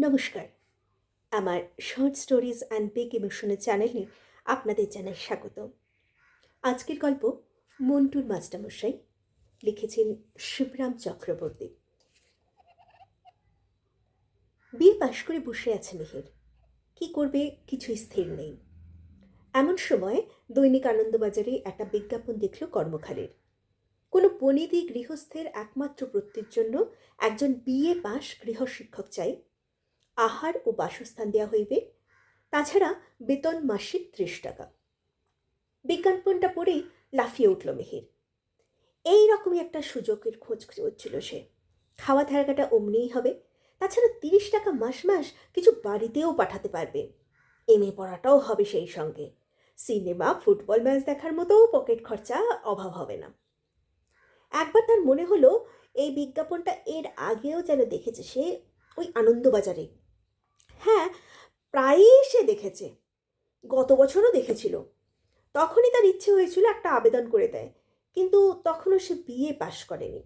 নমস্কার। আমার short stories and big ইমোশনের চ্যানেলে আপনাদের জানাই স্বাগত। আজকের গল্প মন্টুর মাস্টারমশাই, লিখেছেন শিবরাম চক্রবর্তী। বিয়ে পাশ করে বসে আছে মেহের। কি করবে কিছুই স্থির নেই। এমন সময় দৈনিক আনন্দবাজারে একটা বিজ্ঞাপন দেখল কর্মখালের। কোনো বনেদি গৃহস্থের একমাত্র পুত্রের জন্য একজন বিয়ে পাশ গৃহশিক্ষক চাই। আহার ও বাসস্থান দেওয়া হইবে, তাছাড়া বেতন মাসিক 30 টাকা। বিজ্ঞাপনটা পড়েই লাফিয়ে উঠল মেহের। এই রকমই একটা সুযোগের খোঁজ হচ্ছিল সে। খাওয়া থাকাটা অমনিই হবে, তাছাড়া 30 টাকা মাস মাস কিছু বাড়িতেও পাঠাতে পারবে। এমএ পড়াটাও হবে সেই সঙ্গে। সিনেমা ফুটবল ম্যাচ দেখার মতোও পকেট খরচা অভাব হবে না। একবার তার মনে হলো এই বিজ্ঞাপনটা এর আগেও যেন দেখেছে সে, ওই আনন্দবাজারে। হ্যাঁ, প্রায়ই সে দেখেছে, গত বছরও দেখেছিল। তখনই তার ইচ্ছে হয়েছিল একটা আবেদন করে দেয়, কিন্তু তখনও সে বিএ পাশ করেনি।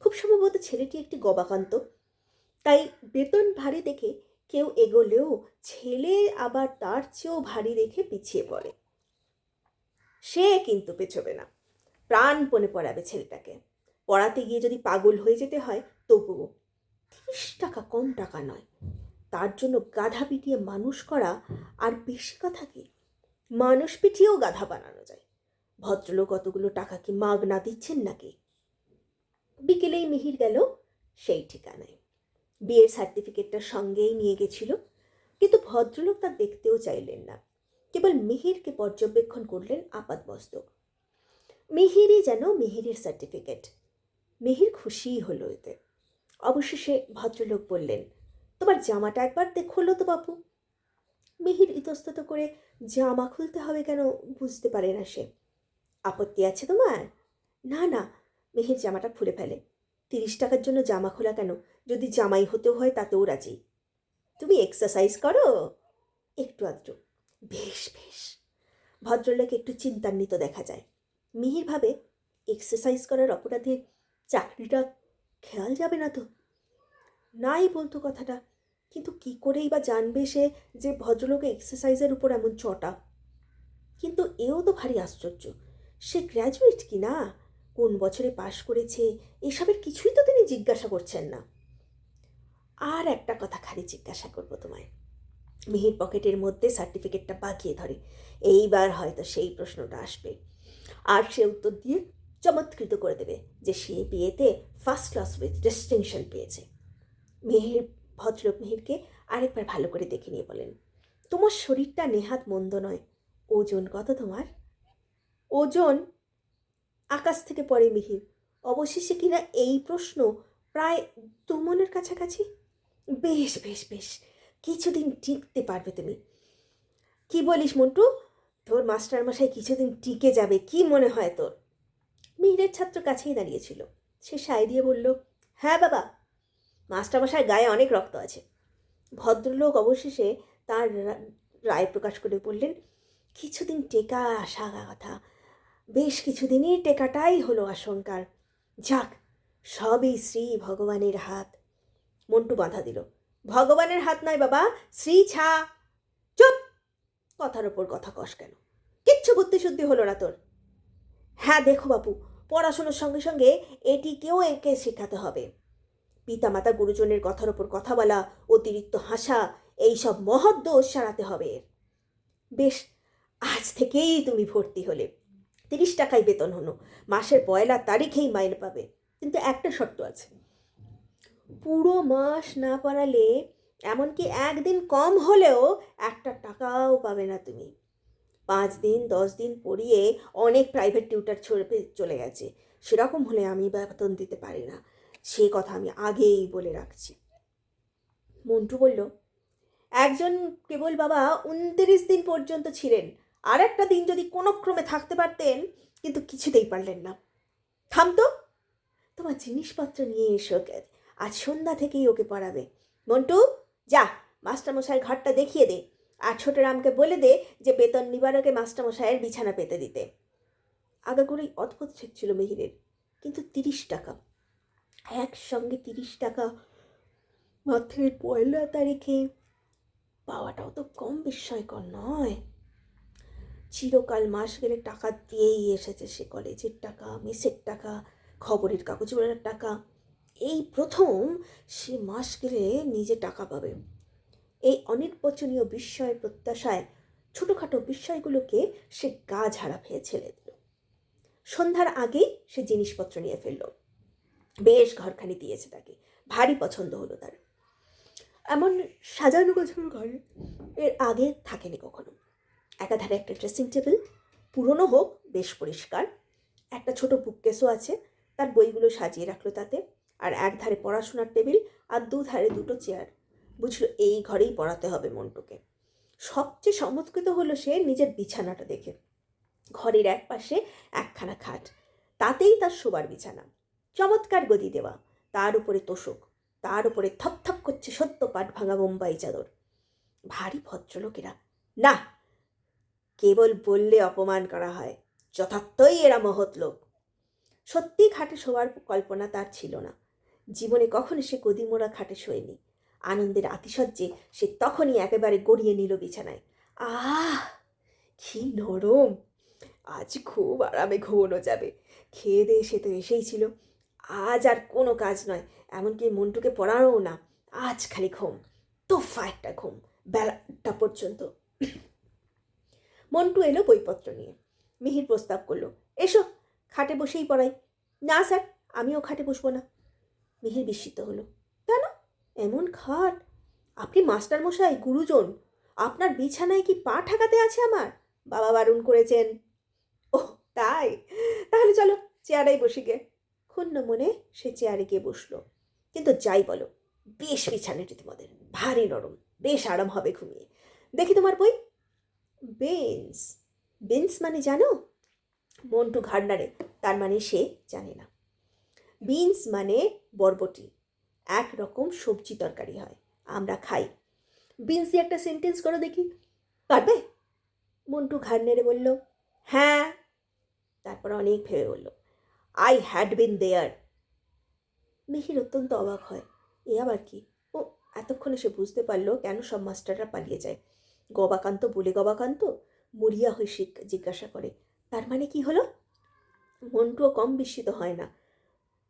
খুব সম্ভবত ছেলেটি একটি গবাকান্ত, তাই বেতন ভারী দেখে কেউ এগোলেও ছেলে আবার তার চেয়েও ভারী দেখে পিছিয়ে পড়ে। সে কিন্তু পেছবে না, প্রাণপণে পড়াবে ছেলেটাকে। পড়াতে গিয়ে যদি পাগল হয়ে যেতে হয় তবুও। 30 টাকা কম টাকা নয়, তার জন্য গাধা পিটিয়ে মানুষ করা আর বেশি কথা কি? মানুষ পিটিয়েও গাধা বানানো যায়। ভদ্রলোক কতগুলো টাকা কি মাগনা দিচ্ছেন নাকি? বিকেলেই মিহির গেল সেই ঠিকানায়। বিয়ের সার্টিফিকেটটা সঙ্গেই নিয়ে গেছিল, কিন্তু ভদ্রলোক তা দেখতেও চাইলেন না। কেবল মিহিরকে পর্যবেক্ষণ করলেন আপাতমস্তক। মিহিরই যেন মিহিরের সার্টিফিকেট। মিহির খুশিই হলো এতে। অবশেষে ভদ্রলোক বললেন, তোমার জামাটা একবার দেখলো তো বাপু। মিহির ইতস্তত করে জামা খুলতে হবে কেন বুঝতে পারে না সে। আপত্তি আছে তোমার? না না, মেহের জামাটা খুলে ফেলে। 30 টাকার জন্য জামা খোলা কেন? যদি জামাই হতেও হয় তাতেও রাজি। তুমি এক্সারসাইজ করো? একটু আধটু। বেশ বেশ। ভদ্রলোক একটু চিন্তান্বিত দেখা যায়। মিহির ভাবে, এক্সারসাইজ করার অপরাধে চাকরিটা খেয়াল যাবে না তো? নাই বলতো কথাটা, কিন্তু কি করেই বা জানবে সে যে ভদ্রলোকে এক্সারসাইজের উপর এমন চটা? কিন্তু এও তো ভারী আশ্চর্য, সে গ্র্যাজুয়েট কি না, কোন বছরে পাশ করেছে, এসবের কিছুই তো তিনি জিজ্ঞাসা করছেন না। আর একটা কথা খালি জিজ্ঞাসা করবো তোমায়। মিহির পকেটের মধ্যে সার্টিফিকেটটা বাগিয়ে ধরে। এইবার হয়তো সেই প্রশ্নটা আসবে, আর সে উত্তর দিয়ে চমৎকৃত করে দেবে যে সে বিয়েতে ফার্স্ট ক্লাস উইথ ডিস্টিংশন পেয়েছে। মিহির ভদ্রলোক মিহিরকে আরেকবার ভালো করে দেখে নিয়ে বলেন, তোমার শরীরটা নেহাত মন্দ নয়। ওজন কত তোমার? ওজন? আকাশ থেকে পড়ে মিহির। অবশেষে কিনা এই প্রশ্ন প্রায় 2 মনের কাছাকাছি। বেশ বেশ বেশ, কিছুদিন টিকতে পারবে তুমি। কি বলিস মন্টু, তোর মাস্টারমশাই কিছুদিন টিকে যাবে কি মনে হয় তোর? মিহিরের ছাত্র কাছেই দাঁড়িয়েছিল। সে সায় দিয়ে বলল, হ্যাঁ বাবা, মাস্টারমশাই গায়ে অনেক রক্ত আছে। ভদ্রলোক অবশেষে তার রায় প্রকাশ করে বললেন, কিছুদিন টেকা আসা কথা, বেশ কিছুদিনই টেকাটাই হলো আশঙ্কার। যাক, সবই শ্রী ভগবানের হাত। মন্টু বাধা দিল, ভগবানের হাত নয় বাবা, শ্রী ছা। চুপ! কথার ওপর কথা কস কেন? কিচ্ছু বুদ্ধি শুদ্ধি হলো না তোর? হ্যাঁ দেখো বাপু, পড়াশোনার সঙ্গে সঙ্গে এটিকেও একে শেখাতে হবে। পিতামাতা গুরুজনের কথার ওপর কথা বলা, অতিরিক্ত হাসা, এইসব মহৎ দোষ সারাতে হবে। বেশ, আজ থেকেই তুমি ভর্তি হলে। 30 টাকাই বেতন হলো, মাসের 1 তারিখেই মাইনে পাবে। কিন্তু একটা শর্ত আছে, পুরো মাস না পড়ালে, এমনকি একদিন কম হলেও 1 টাকাও পাবে না তুমি। 5 দিন 10 দিন পড়িয়ে অনেক প্রাইভেট টিউটার ছড়ে চলে গেছে। সেরকম হলে আমি বেতন দিতে পারি না, সে কথা আমি আগেই বলে রাখছি। মন্টু বলল, একজন কেবল বাবা 29 দিন পর্যন্ত ছিলেন, আর একটা দিন যদি কোনো ক্রমে থাকতে পারতেন, কিন্তু কিছুতেই পারলেন না। থাম তো, তোমার জিনিসপত্র নিয়ে এসো, আজ সন্ধ্যা থেকেই ওকে পড়াবে। মন্টু, যা মাস্টারমশাইয়ের ঘরটা দেখিয়ে দে, আর ছোটরামকে বলে দে যে বেতন নিবার আগে মাস্টারমশাইয়ের বিছানা পেতে দিতে। আগাগোড়াই অদ্ভুত ঠেকছিল মিহিরের, কিন্তু 30 টাকা, একসঙ্গে 30 টাকা। মাত্রের 1 তারিখে পাওয়াটাও তো কম বিস্ময়কর নয়। চিরকাল মাস গেলে টাকা দিয়েই এসেছে সে, কলেজের টাকা, মেসের টাকা, খবরের কাগজগুলোর টাকা। এই প্রথম সে মাস গেলে নিজে টাকা পাবে। এই অনির্বচনীয় বিস্ময় প্রত্যাশায় ছোটোখাটো বিষয়গুলোকে সে গা ঝাড়া খেয়ে ছেড়ে দিল। সন্ধ্যার আগেই সে জিনিসপত্র নিয়ে ফেলল। বেশ ঘরখানি দিয়েছে তাকে, ভারী পছন্দ হলো তার। এমন সাজানো গোছানো ঘরে এর আগে থাকেনি কখনো। একাধারে একটা ড্রেসিং টেবিল, পুরনো হোক বেশ পরিষ্কার, একটা ছোট বুককেসও আছে, তার বইগুলো সাজিয়ে রাখলো তাতে। আর একধারে পড়াশোনার টেবিল, আর দুধারে 2টো চেয়ার। বুঝলো এই ঘরেই পড়াতে হবে মন্টুকে। সবচেয়ে চমৎকৃত হলো সে নিজের বিছানাটা দেখে। ঘরের এক পাশে একখানা খাট, তাতেই তার শোবার বিছানা, চমৎকার গদি দেওয়া, তার উপরে তোষক, তার উপরে থপথপ করছে সদ্য পাট ভাঙা বোম্বাই চাদর। ভারী ভদ্রলোকেরা, না কেবল বললে অপমান করা হয়, যথার্থই এরা মহৎ লোক। সত্যি খাটে শোবার কল্পনা তার ছিল না। জীবনে কখনো সে গদিমোড়া খাটে শোয়নি। আনন্দের আতিশয্যে সে তখনই একেবারে গড়িয়ে নিল বিছানায়। আহ, কি নরম! আজ খুব আরামে ঘুমোনো যাবে। খেয়ে দিয়ে সে তো এসেই ছিল। আজ আর কোনো কাজ নয়, এমনকি মন্টুকে পড়ানোও না। আজ খালি ঘুম, তোফা একটা ঘুম, বেলাটা পর্যন্ত। মন্টু এলো বইপত্র নিয়ে। মিহির প্রস্তাব করলো, এসো খাটে বসেই পড়াই। না স্যার, আমিও খাটে বসবো না। মিহির বিস্মিত হলো, কেন? এমন খাট! আপনি মাস্টারমশাই, গুরুজন, আপনার বিছানায় কি পা ঠেকাতে আছে আমার? বাবা বারণ করেছেন। ওহ তাই, তাহলে চলো চেয়ারেই বসি গে। ক্ষুণ্ণ মনে সে চেয়ারে গিয়ে বসলো। কিন্তু যাই বলো, বেশ বিছানাটি তোমাদের, ভারী নরম, বেশ আরাম হবে ঘুমিয়ে। দেখি তোমার বই। বেঞ্চ? বেঞ্চ মানে জানো? মন্টু ঘাড় নাড়ে, তার মানে সে জানে না। বিনস মানে বরবটি, একরকম সবজি তরকারি হয়, আমরা খাই। বিনস দিয়ে একটা সেন্টেন্স করো দেখি, পারবে? মন্টু ঘাড় নেড়ে বলল, হ্যাঁ। তারপর অনেক ভেবে বলল, আই হ্যাড বিন দেয়ার। মিহির অত্যন্ত অবাক হয়, এ আবার কি? ও এতক্ষণে সে বুঝতে পারলো কেন সব মাস্টাররা পালিয়ে যায়। গবাকান্ত বলে গবাকান্ত মরিয়া হয়ে সে জিজ্ঞাসা করে, তার মানে কি হলো? মন্টুও কম বিস্মিত হয় না।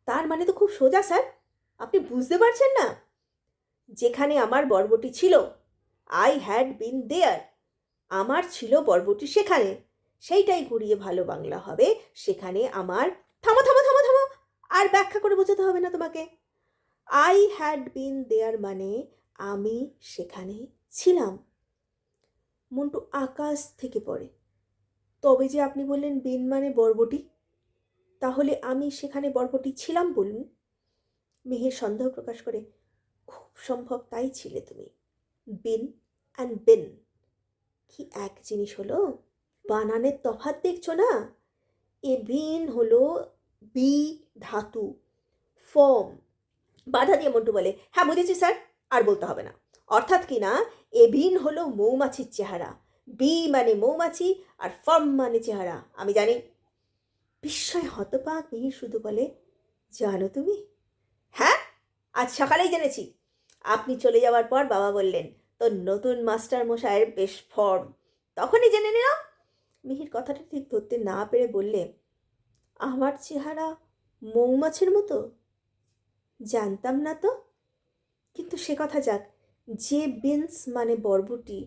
তার মানে তো খুব সোজা স্যার, আপনি বুঝতে পারছেন না? যেখানে আমার বরবটি ছিল, আই হ্যাড বিন দেয়ার, আমার ছিল বরবটি সেখানে, সেইটাই ঘুরিয়ে ভালো বাংলা হবে, সেখানে আমার। থামো থামো থামো থামো, আর ব্যাখ্যা করে বোঝাতে হবে না তোমাকে। আই হ্যাড বিন দেয়ার মানে আমি সেখানে ছিলাম। মন্টু আকাশ থেকে পড়ে, তবে যে আপনি বললেন বিন মানে বরবটি, তাহলে আমি সেখানে বরবটি ছিলাম বলুন? মিহির সন্দেহ প্রকাশ করে, খুব সম্ভব তাই ছিলে তুমি। বিন অ্যান্ড বিন কি এক জিনিস হলো? বানানের তফাৎ দেখছো না? এ বিন হলো বি ধাতু, ফর্ম। বাধা দিয়ে মন্টু বলে, হ্যাঁ বুঝেছি স্যার, আর বলতে হবে না। অর্থাৎ কি না, এ বিন হলো মৌমাছির চেহারা, বি মানে মৌমাছি, আর ফর্ম মানে চেহারা, আমি জানি। বিস্ময় হতবাক মিহির শুধু বলে, জানো তুমি? হ্যাঁ, আজ সকালেই জেনেছি। আপনি চলে যাওয়ার পর বাবা বললেন, তোর নতুন মাস্টার মশাইয়ের বেশ ফর্ম। তখনই জেনে নিলাম। মিহির কথাটা ঠিক ধরতে না পেরে বললে, আমার চেহারা মৌমাছির মতো? জানতাম না তো। কিন্তু সে কথা যাক, যে বিনস মানে বরবটি,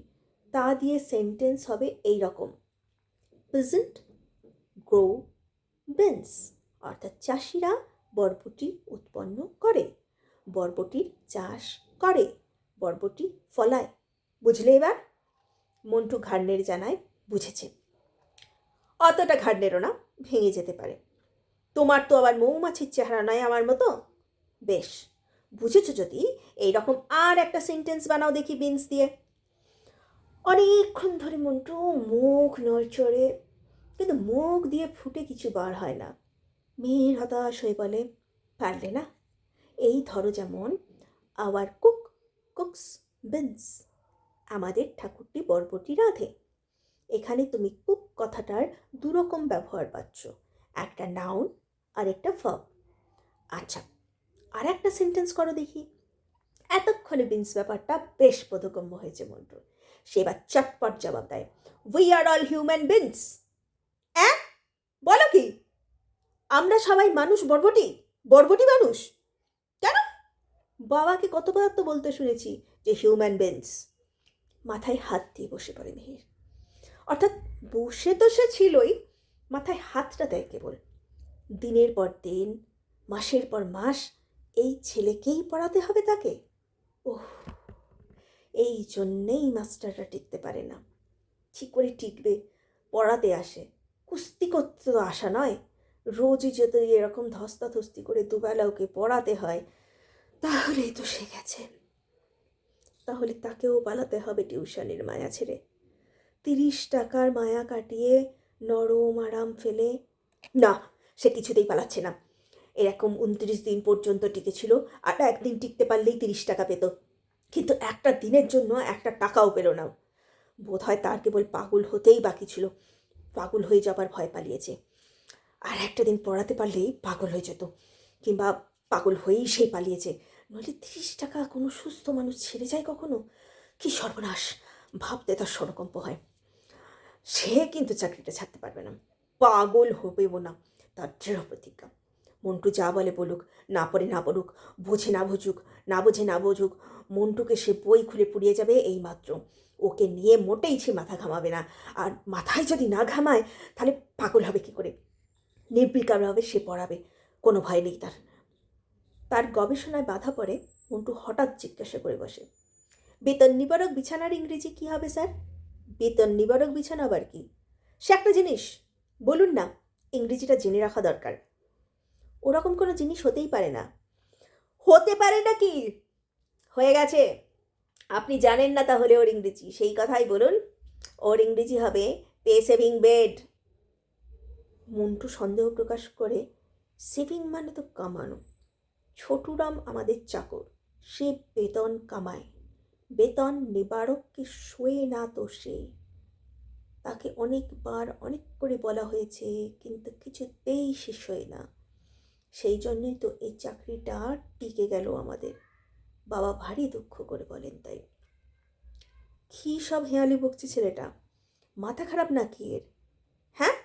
তা দিয়ে সেন্টেন্স হবে এই রকম, ডজন্ট গ্রো বিনস, অর্থাৎ চাষিরা বরবটি উৎপন্ন করে, বরবটির চাষ করে, বরবটি ফলায়। বুঝলে এবার? মন্টু ঘাড় নেড়ে জানায়, বুঝেছে। অতটা ঘাড় নেড়ো না, ভেঙে যেতে পারে। তোমার তো আবার মৌমাছির চেহারা নয় আমার মতো। বেশ, বুঝেছো যদি, এইরকম আর একটা সেন্টেন্স বানাও দেখি বিনস দিয়ে। অনেকক্ষণ ধরে মন্টু মুখ নড়চড়ে, কিন্তু মুখ দিয়ে ফুটে কিছু বার হয় না। মেয়ের হতাশ হয়ে বলে, পারলে না? এই ধরো যেমন, আওয়ার কুক কুকস বিনস, আমাদের ঠাকুরটি বরবটি রাঁধে। এখানে তুমি কুক কথাটার দুরকম ব্যবহার পাচ্ছ, একটা নাউন আর একটা ভার্ব। আচ্ছা, আর একটা সেন্টেন্স করো দেখি। এতক্ষণে বিন্স ব্যাপারটা বেশ বোধগম্য হয়েছে মন্টুর। সে এবার চটপট জবাব দেয়, we are all human beings. অ্যাঁ, বলো কি? আমরা সবাই মানুষ, বরবটি বরবটি মানুষ? কেন? বাবাকে কতবার তো বলতে শুনেছি যে হিউম্যান বিংস। মাথায় হাত দিয়ে বসে পড়ে মিহির। অর্থাৎ বসে তো সে ছিলই, মাথায় হাতটা দেয় কেবল। দিনের পর দিন, মাসের পর মাস এই ছেলেকেই পড়াতে হবে তাকে। ওহ, এই জন্যেই মাস্টাররা টিকতে পারে না। কী করে টিকবে? পড়াতে আসে, কুস্তি করতে তো আসা নয়। রোজই যদি এরকম ধস্তাধস্তি করে দুবেলা ওকে পড়াতে হয়, তাহলেই তো সে গেছে। তাহলে তাকেও পালাতে হবে টিউশনের মায়া ছেড়ে। 30 টাকার মায়া কাটিয়ে নরম আরাম ফেলে। না, সে কিছুতেই পালাচ্ছে না। এরকম 29 দিন পর্যন্ত টিকেছিল, আর একদিন টিকতে পারলেই 30 টাকা পেত। কিন্তু একটা দিনের জন্য একটা টাকাও পেল না। বোধ হয় তার কেবল পাগল হতেই বাকি ছিল। পাগল হয়ে যাবার ভয় পালিয়েছে। আর একটা দিন পড়াতে পারলেই পাগল হয়ে যেত, কিংবা পাগল হয়েই সে পালিয়েছে। নইলে 30 টাকা কোনো সুস্থ মানুষ ছেড়ে যায় কখনো? কি সর্বনাশ! ভাবতে তার সরকম্প হয়। সে কিন্তু চাকরিটা ছাড়তে পারবে না, পাগল হবেও না, তার দৃঢ় প্রতিজ্ঞা। মন্টু যা বলে বলুক, না পড়ে না পড়ুক, বোঝে না বুঝুক, না বোঝে না বুঝুক, মন্টুকে সে বই খুলে পুড়িয়ে যাবে এই মাত্র। ওকে নিয়ে মোটেই সে মাথা ঘামাবে না। আর মাথায় যদি না ঘামায়, তাহলে পাগল হবে কী করে? নির্বিকারভাবে সে পড়াবে, কোনো ভয় নেই তার। তার গবেষণায় বাধা পড়ে মন্টু হঠাৎ জিজ্ঞাসা করে বসে, বেতন নিবারক বিছানার ইংরেজি কী হবে স্যার? বেতন নিবারক বিছানা আবার কি? সে একটা জিনিস, বলুন না। ইংরেজিটা জেনে রাখা দরকার। ওরকম কোনো জিনিস হতেই পারে না। হতে পারে না কি? হয়ে গেছে। আপনি জানেন না তাহলে ওর ইংরেজি? সেই কথাই বলুন। ওর ইংরেজি হবে পে সেভিং বেড। মন্টু সন্দেহ প্রকাশ করে, সেভিং মানে তো কামানো। ছোটুরাম আমাদের চাকর, সে বেতন কামায়। বেতন নিবারককে শোয়ে না তো সে। তাকে অনেকবার অনেক করে বলা হয়েছে, কিন্তু কিছুতেই সে শোয় না। সেই জন্যই তো এই চাকরিটা টিকে গেল আমাদের। বাবা ভারী দুঃখ করে বলেন তাই। কী সব হেঁয়ালি বকছে ছেলেটা? মাথা খারাপ নাকি এর? হ্যাঁ,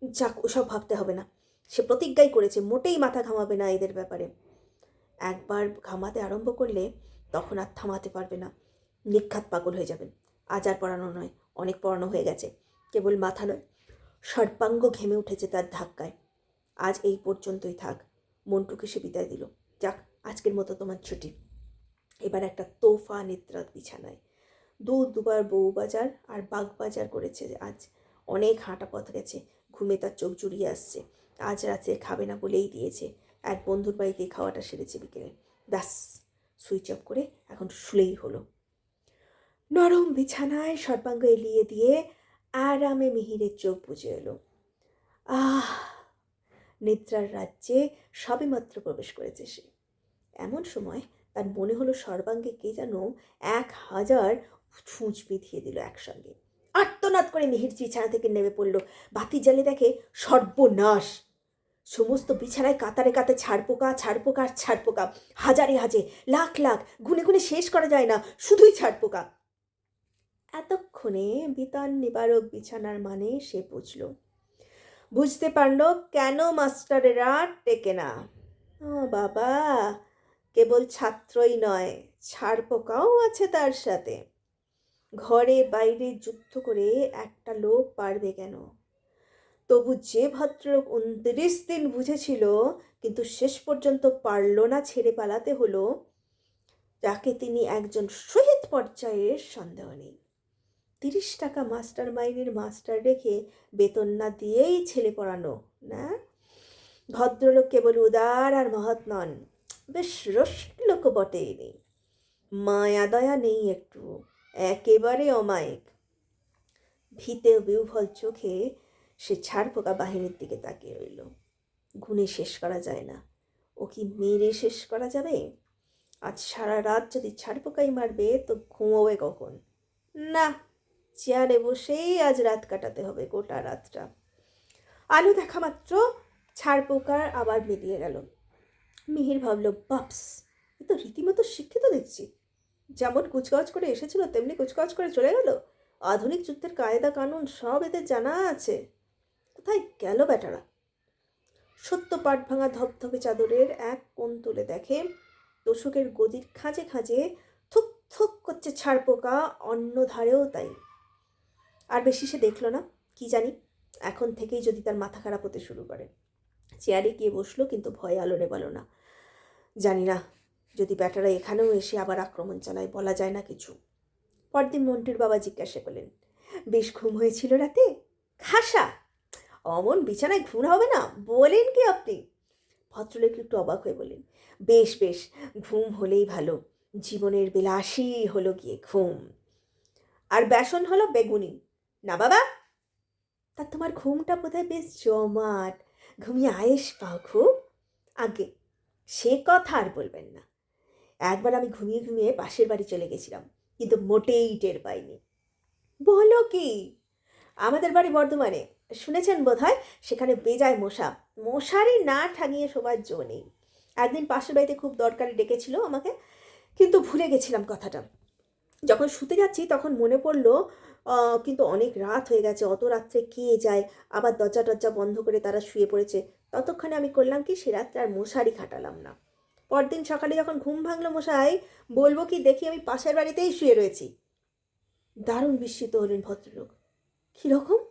যাক, ওসব ভাবতে হবে না। সে প্রতিজ্ঞাই করেছে মোটেই মাথা ঘামাবে না এদের ব্যাপারে। একবার ঘামাতে আরম্ভ করলে তখন আর থামাতে পারবে না। নিঘাত পাগল হয়ে যাবেন। আজ আর পড়ানো নয়, অনেক পড়ানো হয়ে গেছে। কেবল মাথা নয়, সর্বাঙ্গ ঘেমে উঠেছে তার ধাক্কায়। আজ এই পর্যন্তই থাক। মন্টুকে সে বিদায় দিল। যাক, আজকের মতো তোমার ছুটি। এবার একটা তোফা নিদ্রা বিছানায়। দুবার বউবাজার আর বাগবাজার করেছে আজ। অনেক হাঁটা পথ গেছে, ঘুমে তার চোখ জুড়িয়ে আসছে। আজ রাতে খাবে না বলেই দিয়েছে। এক বন্ধুর বাড়িতে খাওয়াটা সেরেছে বিকেলে। ব্যাস, সুইচ অফ করে এখন শুলেই হলো। নরম বিছানায় সর্বাঙ্গ এলিয়ে দিয়ে আরামে মিহিরের চোখ বুজে এলো। আহ, নিদ্রার রাজ্যে সবেমাত্র প্রবেশ করেছে সে। এমন সময় তার মনে হলো সর্বাঙ্গে কে যেন 1000 ছুঁচ বিধিয়ে দিল একসঙ্গে। আর্তনাদ করে মিহির বিছানা থেকে নেমে পড়ল। বাতি জ্বালিয়ে দেখে সর্বনাশ। সমস্ত বিছানায় কাতারে কাতারে ছাড়পোকা, ছাড়পোকা আর ছাড়পোকা। হাজারে হাজে, লাখ লাখ, গুনে গুনে শেষ করা যায় না, শুধুই ছাড়পোকা। এতক্ষণে বেতন নিবারক বিছানার মানে সে বুঝতে পারল কেন মাস্টারেরা টেকে না। ও বাবা, কেবল ছাত্রই নয়, ছাড়পোকাও আছে তার সাথে। ঘরে বাইরে যুদ্ধ করে একটা লোক পারবে কেন? তবু যে ভদ্রলোক 29 দিন বুঝেছিল, কিন্তু শেষ পর্যন্ত পারল না ছেড়ে পালাতে হলো, যাকে তিনি একজন শহীদ পর্যায়ের সন্দেহ নেই। 30 টাকা মাস্টার মাইনের মাস্টার রেখে বেতন না দিয়েই ছেলে পড়ানো না? ভদ্রলোক কেবল উদার আর মহৎ নন, বেশ রসিক লোক বটে ইনি। মায়া দয়া নেই একটু, একেবারে অমায়িক। ভীতে বিহ্বল চোখে সে ছাড়পোকা বাহিনীর দিকে তাকিয়ে রইল। গুণে শেষ করা যায় না, ও কি মেরে শেষ করা যাবে? আজ সারা রাত যদি ছাড়পোকাই মারবে তো ঘুমোবে কখন? না, চেয়ারে বসেই আজ রাত কাটাতে হবে, গোটা রাতটা। আলো দেখা মাত্র ছাড়পোকার আবার মিলিয়ে গেল। মিহির ভাবল, বাপস, এ তো রীতিমতো শিক্ষিত দেখছি। যেমন কুচকাওয়াজ করে এসেছিল তেমনি কুচকাওয়াজ করে চলে গেল। আধুনিক যুদ্ধের কায়দা কানুন সব এদের জানা আছে। কোথায় গেল বেটারা? সত্য পাট ভাঙা ধপধপে চাদরের এক কোণ তুলে দেখে তোষকের গদির খাঁজে খাঁজে থুক থুক করছে ছাড় পোকা, অন্য ধারেও তাই। আর বেশি সে দেখলো না। কি জানি, এখন থেকেই যদি তার মাথা খারাপ হতে শুরু করে। চেয়ারে গিয়ে বসলো, কিন্তু ভয়ে আলোড়ে বলো না। জানি না, যদি ব্যাটারা এখানেও এসে আবার আক্রমণ চালায়, বলা যায় না কিছু। পরদিন মন্টুর বাবা জিজ্ঞাসা করলেন, বেশ ঘুম হয়েছিল রাতে? খাসা। অমন বিছানায় ঘুম হবে না, বলেন কি আপনি? ভদ্রলোক একটু অবাক হয়ে বললেন, বেশ বেশ, ঘুম হলেই ভালো। জীবনের বিলাসী হলো গিয়ে ঘুম, আর বেসন হলো বেগুনি। না বাবা, তা তোমার ঘুমটা বোধহয় বেশ জমাট, ঘুমিয়ে আয়েস পাও খুব। আগে সে কথা আর বলবেন না। একবার আমি ঘুমিয়ে ঘুমিয়ে পাশের বাড়ি চলে গেছিলাম, কিন্তু মোটেই টের পাইনি। বলো কি? আমাদের বাড়ি বর্ধমানে, শুনেছেন বোধহয়। সেখানে বেজায় মশা, মশারি না ঠাঙিয়ে শোবার জো নেই। একদিন পাশের বাড়িতে খুব দরকারে ডেকেছিল আমাকে, কিন্তু ভুলে গেছিলাম কথাটা। যখন শুতে যাচ্ছি তখন মনে পড়লো, কিন্তু অনেক রাত হয়ে গেছে, অত রাত্রে কে যায়। আবার দরজা টরজা বন্ধ করে তারা শুয়ে পড়েছে। ততক্ষণে আমি করলাম কি, সে রাত্রে আর মশারি খাটালাম না। পরদিন সকালে যখন ঘুম ভাঙলো মশাই, বলবো কি, দেখি আমি পাশের বাড়িতেই শুয়ে রয়েছি। দারুণ বিস্মিত হলেন ভদ্রলোক। কীরকম?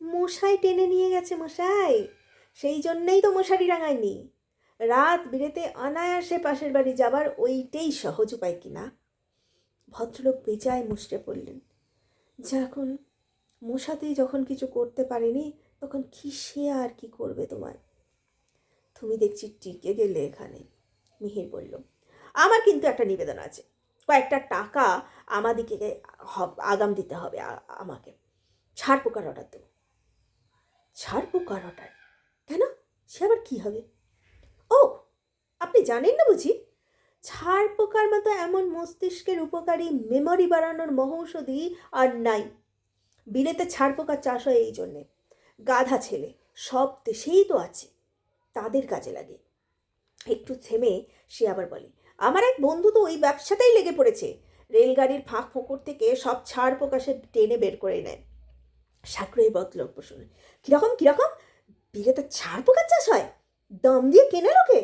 মশাই টেনে নিয়ে গেছে মশাই, সেই জন্যেই তো মশারি রাঙায়নি। রাত বিরেতে অনায়াসে পাশের বাড়ি যাবার ওইটাই সহজ উপায় কিনা। ভদ্রলোক বেজায় মুষড়ে পড়লেন। যখন মশাতেই যখন কিছু করতে পারেনি, তখন কি সে আর কি করবে তোমার? তুমি দেখছি টিকে গেলে এখানে। মিহির বলল, আমার কিন্তু একটা নিবেদন আছে। কয়েকটা টাকা আমাদিকে আগাম দিতে হবে। আমাকে ছাড় পোকার অর্ডার দেবো। ছাড় পোকার অর্ডার? কেন? সে আবার কী হবে? ও, আপনি জানেন না বুঝি? ছাড় পোকার মতো এমন মস্তিষ্কের উপকারী, মেমোরি বাড়ানোর মহৌষধি আর নাই। বিলেতে ছাড় পোকার চাষ হয় এই জন্যে। গাধা ছেলে সব দেশেই তো আছে, তাদের কাজে লাগে। একটু থেমে সে আবার বলে, আমার এক বন্ধু তো ওই ব্যবসাতেই লেগে পড়েছে। রেলগাড়ির ফাঁক ফোঁকর থেকে সব ছাড় পোকা সে টেনে বের করে নেয়। সাগ্রহে বদলব্য শুনে, কীরকম কীরকম? বিলেতে ছাড় পোকার চাষ হয়? দম দিয়ে কেনে লোকে?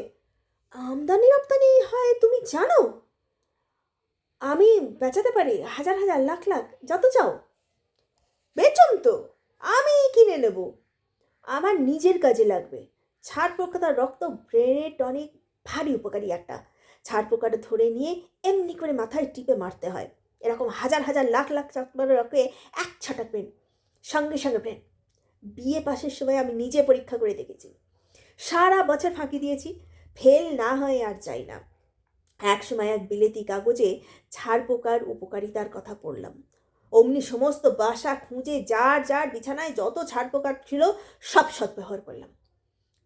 আমদানি রপ্তানি হয় তুমি জানো? আমি বেচাতে পারি হাজার হাজার লাখ লাখ, যত চাও। বেচুন তো, আমি কিনে নেব। আমার নিজের কাজে লাগবে। ছাড় পোকা তার রক্ত ব্রেনের টনিক, ভারী উপকারী একটা। ছাড় পোকাটা ধরে নিয়ে এমনি করে মাথায় টিপে মারতে হয়। এরকম হাজার হাজার লাখ লাখ চাকমার রকে এক ছটাক ব্রেন, সঙ্গে সঙ্গে ব্রেন। বিয়ে পাশের সময় আমি নিজে পরীক্ষা করে দেখেছি। সারা বছর ফাঁকি দিয়েছি, ফেল না হয় আর চাই না। এক সময় এক বিলেতি কাগজে ছাড় পোকার উপকারিতার কথা পড়লাম। অমনি সমস্ত বাসা খুঁজে যার যার বিছানায় যত ছাড় পোকা ছিল সব সদ্ব্যবহার করলাম।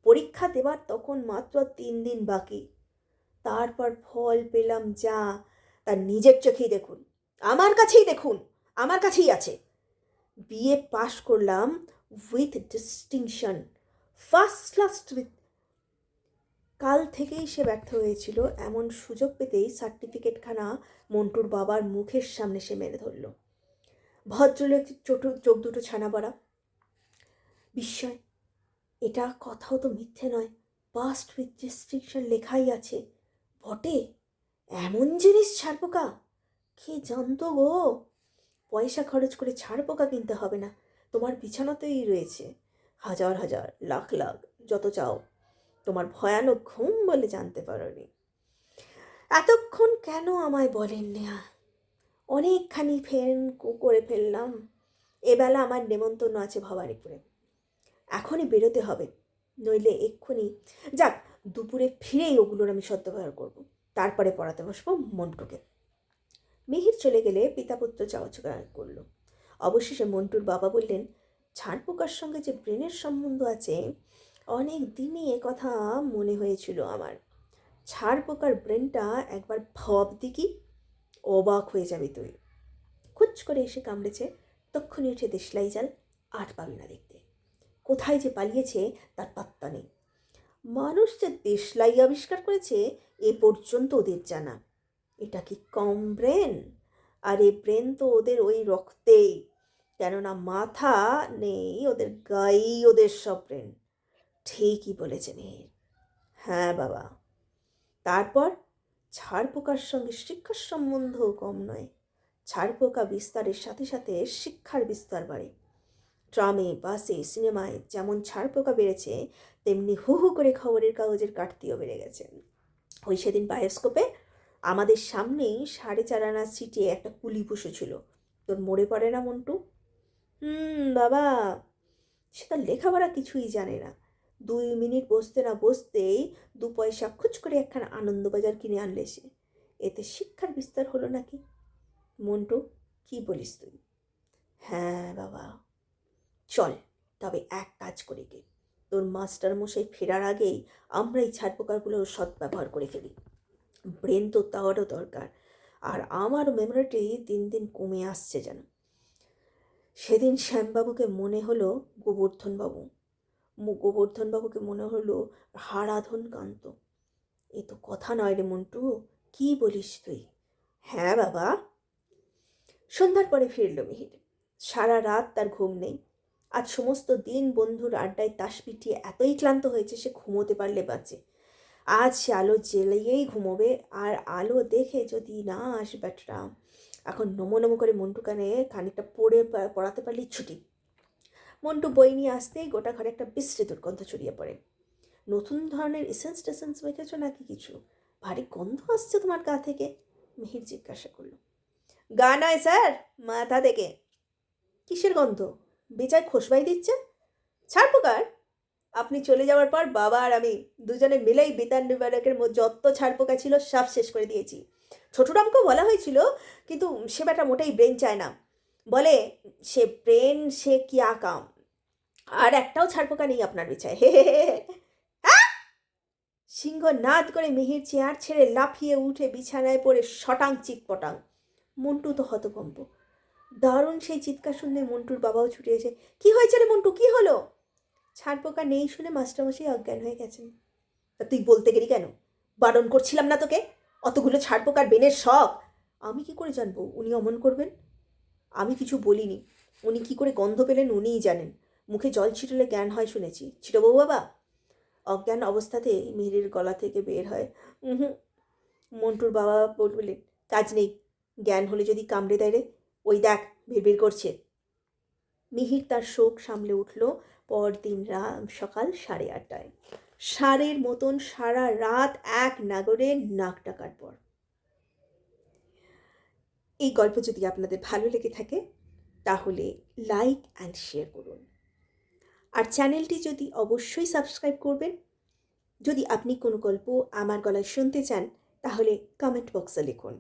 পরীক্ষা দেবার তখন মাত্র 3 দিন বাকি। তারপর ফল পেলাম যা, তার নিজের চোখেই দেখুন, আমার কাছেই দেখুন, আমার কাছেই আছে। বিএ পাশ করলাম উইথ ডিস্টিংশন, ফার্স্ট ক্লাস। কাল থেকেই সে ব্যর্থ হয়েছিল। এমন সুযোগ পেতেই সার্টিফিকেটখানা মন্টুর বাবার মুখের সামনে সে মেরে ধরল। ভদ্রলোক চোখ দুটো ছানা বড়া। বিস্ময়, এটা কথাও তো মিথ্যে নয়। পাস্ট উইথ ডিস্টিংশন লেখাই আছে। বটে, এমন জিনিস ছাড় পোকা? কে জানতো গো? পয়সা খরচ করে ছাড় পোকা কিনতে হবে না, তোমার বিছানাতেই রয়েছে। হাজার হাজার লাখ লাখ, যত চাও। তোমার ভয়ানক ঘুম বলে জানতে পারোনি। এতক্ষণ কেন আমায় বলেননি? অনেকখানি ফেন করে ফেললাম। এবেলা আমার নেমন্তন্ন আছে ভবানীপুরে, এখনই বেরোতে হবে, নইলে এক্ষুনি। যাক, দুপুরে ফিরেই ওগুলোর আমি সদ্ব্যবহার করব, তারপরে পড়াতে বসবো মন্টুকে। মিহির চলে গেলে পিতাপুত্র চাওয়াচা করল। অবশেষে মন্টুর বাবা বললেন, ছাড় পোকার সঙ্গে যে ব্রেনের সম্বন্ধ আছে, অনেক দিনই কথা মনে হয়েছিল আমার। ছাড় পোকার ব্রেনটা একবার ভাব দেখি, অবাক হয়ে যাবে তুই। খুচ করে এসে কামড়েছে, তক্ষুনি উঠে দেশলাই জাল, আর পাবি না দেখতে। কোথায় যে পালিয়েছে তার পাত্তা নেই। মানুষ যে দেশলাই আবিষ্কার করেছে, এ পর্যন্ত ওদের জানা। এটা কি কম ব্রেন? আর এ ব্রেন তো ওদের ওই রক্তেই, কেননা মাথা নেই ওদের, গায়েই ওদের সব ব্রেন। ঠিকই বলেছে মেহের। হ্যাঁ বাবা। তারপর ছারপোকার সঙ্গে শিক্ষার সম্বন্ধও কম নয়। ছারপোকা বিস্তারের সাথে সাথে শিক্ষার বিস্তার বাড়ে। ট্রামে, বাসে, সিনেমায় যেমন ছারপোকা বেড়েছে, তেমনি হু হু করে খবরের কাগজের কাটতিও বেড়ে গেছে। ওই সেদিন বায়োস্কোপে আমাদের সামনেই 4.5 আনা সিটে একটা কুলি বসেছিল। তোর মরে পড়ে না মন্টু? বাবা। সে তার লেখাপড়া কিছুই জানে না। 2 মিনিট বসতে না বসতেই 2 পয়সা খুচ করে একখানা আনন্দবাজার কিনে আনলে সে। এতে শিক্ষার বিস্তার হলো নাকি? মন্টু, কি বলিস তুই? হ্যাঁ বাবা। চল তবে এক কাজ করে গে, তোর মাস্টারমশাই ফেরার আগেই আমরা এই ছারপোকাগুলোর সদ্ব্যবহার করে ফেলি। ব্রেন তো তারও দরকার। আর আমার মেমোরিটি দিন দিন কমে আসছে যেন। সেদিন শ্যামবাবুকে মনে হলো গোবর্ধনবাবু, গোবর্ধনবাবুকে মনে হলো হারাধন কান্ত। এ তো কথা নয় রে মন্টু, কি বলিস তুই? হ্যাঁ বাবা। সন্ধ্যার পরে ফিরল মিহির। সারা রাত তার ঘুম নেই। আজ সমস্ত দিন বন্ধুর আড্ডায় তাস পিটিয়ে এতই ক্লান্ত হয়েছে সে ঘুমোতে পারলে বাঁচে। আজ সে আলো জ্বেলেই ঘুমোবে, আর আলো দেখে যদি না আসে ব্যাটরা। এখন নমো নমো করে মন্টু কানে খানিকটা পড়াতে পারলেই ছুটি। মন্টু বই নিয়ে আসতেই গোটা ঘরে একটা বিশ্রী দুর্গন্ধ ছড়িয়ে পড়ে। নতুন ধরনের এসেন্স টেসেন্স মেখেছ নাকি কিছু? ভারী গন্ধ আসছে তোমার গা থেকে, মিহির জিজ্ঞাসা করলো। গা নয় স্যার, মাথা থেকে। কিসের গন্ধ? বেচায় খোসবাই দিচ্ছেন? ছারপোকার। আপনি চলে যাওয়ার পর বাবা আর আমি দুজনে মিলেই বেতার নিবারকের মধ্যে যত ছারপোকা ছিল সব শেষ করে দিয়েছি। ছোটরামকেও বলা হয়েছিল, কিন্তু সে বেটা মোটেই ব্রেন চায় না। বলে সে ব্রেন সে কি আকাম। আর একটাও ছারপোকা নেই আপনার বেচায়। হে হে হে। সিংহ নাদ করে মিহির চেয়ার ছেড়ে লাফিয়ে উঠে বিছানায় পড়ে শটাং চিৎপটাং। মন্টু তো হতভম্ব। দারুণ সেই চিৎকার শুনে মন্টুর বাবাও ছুটে এসে, কি হয়েছে রে মন্টু, কি হলো? ছারপোকা নেই শুনে মাস্টারমশাই অজ্ঞান হয়ে গেছেন। তা তুই বলতে গেলি কেন? বারণ করছিলাম না তোকে? অতগুলো ছারপোকার বেনের শখ। আমি কি করে জানবো উনি অমন করবেন? আমি কিছু বলিনি। উনি কি করে গন্ধ পেলেন উনিই জানেন। মুখে জল ছিটলে জ্ঞান হয় শুনেছি। ছিটবো বাবা? অজ্ঞান অবস্থাতেই মিহিরের গলা থেকে বের হয়, হুম। মন্টুর বাবা বললেন, কাজ নেই, জ্ঞান হলে যদি কামড়ে দেয় রে। ওই দেখ ভিড় করছে। মিহির তার শোক সামলে উঠল পরদিন সকাল 8:30টায়। ষাঁড়ের মতন সারা রাত এক নাগরে নাক ডাকার পর। এই গল্প যদি আপনাদের ভালো লেগে থাকে তাহলে লাইক অ্যান্ড শেয়ার করুন। আর চ্যানেলটি যদি অবশ্যই সাবস্ক্রাইব করবেন। যদি আপনি কোনো গল্প আমার গলায় শুনতে চান তাহলে কমেন্ট বক্সে লিখুন।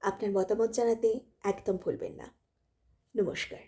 আপনার মতামত জানাতে একদম ভুলবেন না। নমস্কার।